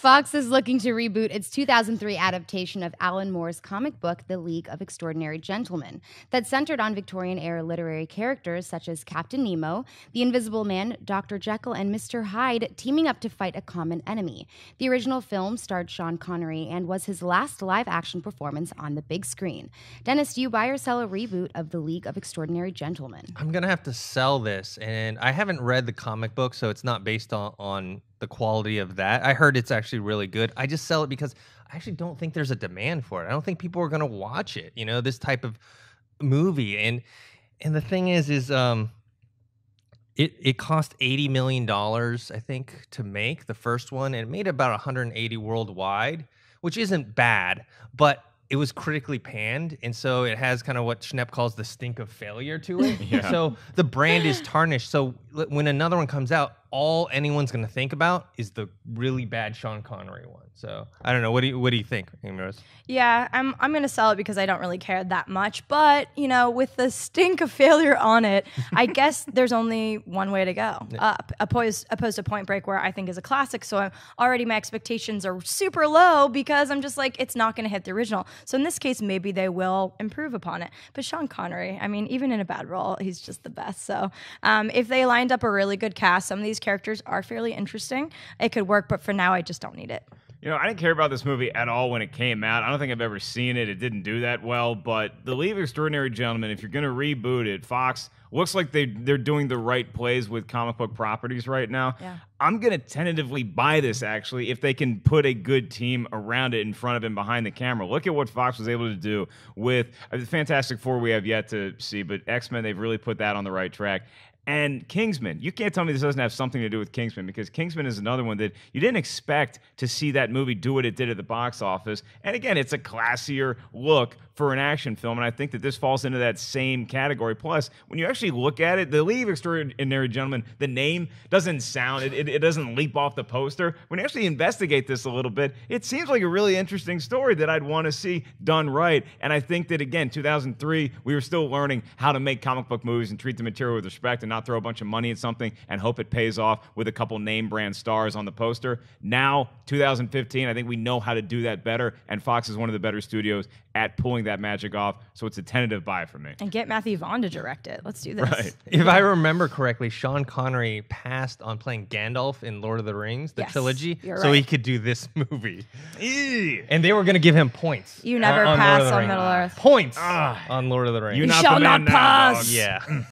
Fox is looking to reboot its 2003 adaptation of Alan Moore's comic book, The League of Extraordinary Gentlemen, that's centered on Victorian-era literary characters such as Captain Nemo, the Invisible Man, Dr. Jekyll and Mr. Hyde teaming up to fight a common enemy. The original film starred Sean Connery and was his last live-action performance on the big screen. Dennis, do you buy or sell a reboot of The League of Extraordinary Gentlemen? I'm going to have to sell this, and I haven't read the comic book, so it's not based on the quality of that. I heard it's actually really good. I just sell it because I actually don't think there's a demand for it. I don't think people are going to watch it, this type of movie. And the thing is it cost $80 million, I think, to make the first one, and it made about 180 worldwide, which isn't bad, but it was critically panned, and so it has kind of what Schnepp calls the stink of failure to it. Yeah. So the brand is tarnished. So when another one comes out, all anyone's going to think about is the really bad Sean Connery one. So I don't know. What do you think, Amy Rose? Yeah, I'm going to sell it because I don't really care that much. But with the stink of failure on it, I guess there's only one way to go up, opposed to Point Break, where I think is a classic. So already my expectations are super low because I'm just like, it's not going to hit the original. So in this case, maybe they will improve upon it. But Sean Connery, I mean, even in a bad role, he's just the best. So if they lined up a really good cast, some of these characters are fairly interesting. It could work, but for now, I just don't need it. I didn't care about this movie at all when it came out. I don't think I've ever seen it. It didn't do that well. But The League of Extraordinary Gentlemen, if you're going to reboot it, Fox looks like they're doing the right plays with comic book properties right now. Yeah. I'm going to tentatively buy this, actually, if they can put a good team around it, in front of it, and behind the camera. Look at what Fox was able to do with the Fantastic Four we have yet to see, but X-Men, they've really put that on the right track. And Kingsman, you can't tell me this doesn't have something to do with Kingsman, because Kingsman is another one that you didn't expect to see that movie do what it did at the box office. And again, it's a classier look for an action film, and I think that this falls into that same category. Plus, when you actually look at it, The League of Extraordinary Gentlemen, the name doesn't sound, it doesn't leap off the poster. When you actually investigate this a little bit, it seems like a really interesting story that I'd want to see done right. And I think that, again, 2003, we were still learning how to make comic book movies and treat the material with respect and not throw a bunch of money at something and hope it pays off with a couple name brand stars on the poster. Now, 2015, I think we know how to do that better, and Fox is one of the better studios at pulling that magic off, so it's a tentative buy for me. And get Matthew Vaughn to direct it. Let's do this. Right. If I remember correctly, Sean Connery passed on playing Gandalf in Lord of the Rings, the trilogy, so he could do this movie. And they were going to give him points. You never pass on Middle Earth. Points on Lord of the Rings. You shall not pass. Yeah.